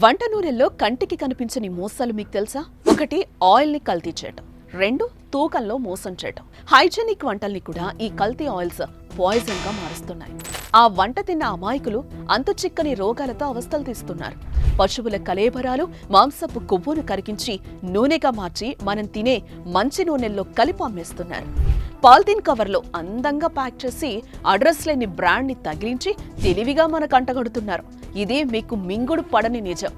వంట నూనెల్లో కంటికి కనిపించని మోసాలు మీకు తెలుసా? ఒకటి, ఆయిల్ని కల్తీ చేయటం. రెండు, తూకంలో మోసం చేయటం. హైజెనిక్ వంటల్ని కూడా ఈ కల్తీ ఆయిల్స్ పాయిజన్ గా మారుస్తున్నాయి. ఆ వంట తిన్న అమాయకులు అంతు చిక్కని రోగాలతో అవస్థలు తీస్తున్నారు. పశువుల కలేబరాలు, మాంసపు కొవ్వును కరిగించి నూనెగా మార్చి మనం తినే మంచి నూనెల్లో కలిపి అమ్మేస్తున్నారు. పాలిథిన్ కవర్లో అందంగా ప్యాక్ చేసి అడ్రస్ లేని బ్రాండ్ ని తగిలించి తెలివిగా మనకు అంటగడుతున్నారు. ఇదే మీకు మింగుడు పడని నిజం,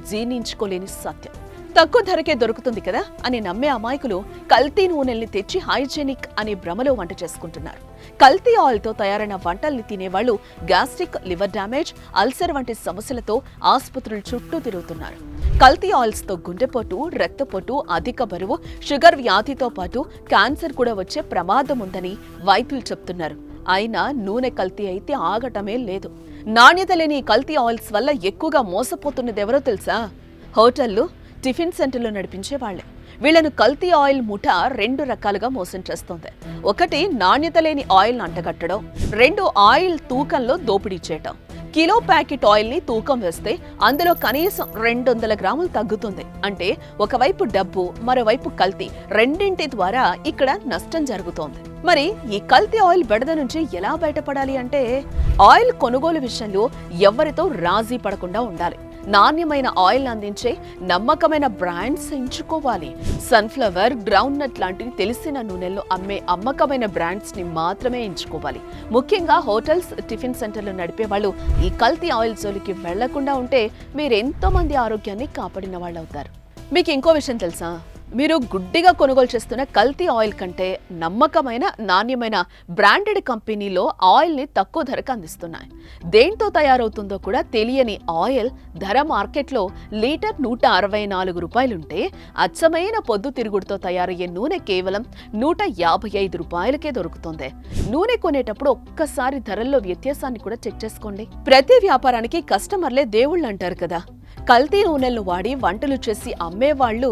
జీర్ణించుకోలేని సత్యం. తక్కువ ధరకే దొరుకుతుంది కదా అని నమ్మే అమాయకులు కల్తీ నూనెల్ని తెచ్చి హైజెనిక్ అనే భ్రమలో వంట చేసుకుంటున్నారు. కల్తీ ఆయిల్ తో తయారైన వంటల్ని తినేవాళ్లు గ్యాస్ట్రిక్, లివర్ డ్యామేజ్, అల్సర్ వంటి సమస్యలతో ఆసుపత్రుల చుట్టూ తిరుగుతున్నారు. కల్తీ ఆయిల్స్ తో గుండెపోటు, రక్తపోటు, అధిక బరువు, షుగర్ వ్యాధితో పాటు క్యాన్సర్ కూడా వచ్చే ప్రమాదం ఉందని వైద్యులు చెప్తున్నారు. అయినా నూనె కల్తీ అయితే ఆగటమే లేదు. నాణ్యత లేని కల్తీ ఆయిల్స్ వల్ల ఎక్కువగా మోసపోతున్నదెవరో తెలుసా? హోటళ్లు, టిఫిన్ సెంటర్లు నడిపించే వాళ్లే. వీళ్లను కల్తీ ఆయిల్ ముఠా రెండు రకాలుగా మోసం చేస్తోంది. ఒకటి, నాణ్యత లేని ఆయిల్ అంటగట్టడం. రెండు, ఆయిల్ తూకంలో దోపిడీ చేయటం. కిలో ప్యాకెట్ ఆయిల్ ని తూకం వేస్తే అందులో కనీసం 200 గ్రాములు తగ్గుతుంది. అంటే ఒకవైపు డబ్బు, మరోవైపు కల్తీ, రెండింటి ద్వారా ఇక్కడ నష్టం జరుగుతోంది. మరి ఈ కల్తీ ఆయిల్ బెడద నుంచి ఎలా బయటపడాలి అంటే, ఆయిల్ కొనుగోలు విషయంలో ఎవరితో రాజీ పడకుండా ఉండాలి. నాణ్యమైన ఆయిల్ అందించే నమ్మకమైన బ్రాండ్స్ ఎంచుకోవాలి. సన్ఫ్లవర్, గ్రౌండ్ నట్ లాంటి తెలిసిన నూనెల్లో అమ్మే అమ్మకమైన బ్రాండ్స్ ని మాత్రమే ఎంచుకోవాలి. ముఖ్యంగా హోటల్స్, టిఫిన్ సెంటర్లు నడిపే వాళ్ళు ఈ కల్తీ ఆయిల్ జోలికి వెళ్లకుండా ఉంటే మీరెంతో మంది ఆరోగ్యాన్ని కాపాడిన వాళ్ళు అవుతారు. మీకు ఇంకో విషయం తెలుసా? మీరు గుడ్డిగా కొనుగోలు చేస్తున్న కల్తీ ఆయిల్ కంటే నమ్మకమైన, నాణ్యమైన బ్రాండెడ్ కంపెనీలో ఆయిల్ ని తక్కువ ధరకు అందిస్తున్నాయి. దేంతో తయారవుతుందో కూడా తెలియని ఆయిల్ ధర మార్కెట్లో లీటర్ 164 రూపాయలుంటే, అచ్చమైన పొద్దుతిరుగుడుతో తయారయ్యే నూనె కేవలం 155 రూపాయలకే దొరుకుతుంది. నూనె కొనేటప్పుడు ఒక్కసారి ధరల్లో వ్యత్యాసాన్ని కూడా చెక్ చేసుకోండి. ప్రతి వ్యాపారానికి కస్టమర్లే దేవుళ్ళు అంటారు కదా. కల్తీ నూనెలను వాడి వంటలు చేసి అమ్మేవాళ్లు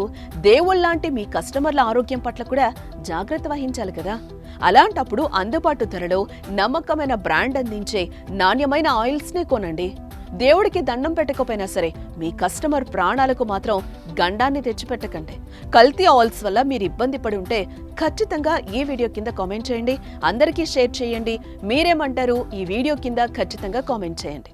దేవుళ్లాంటి మీ కస్టమర్ల ఆరోగ్యం పట్ల కూడా జాగ్రత్త వహించాలి కదా. అలాంటప్పుడు అందుబాటు ధరలో నమ్మకమైన బ్రాండ్ అందించే నాణ్యమైన ఆయిల్స్ నే కొనండి. దేవుడికి దండం పెట్టకపోయినా సరే మీ కస్టమర్ ప్రాణాలకు మాత్రం గండాన్ని తెచ్చిపెట్టకండి. కల్తీ ఆయిల్స్ వల్ల మీరు ఇబ్బంది పడి ఉంటే ఖచ్చితంగా ఈ వీడియో కింద కామెంట్ చేయండి. అందరికీ షేర్ చేయండి. మీరేమంటారు? ఈ వీడియో కింద ఖచ్చితంగా కామెంట్ చేయండి.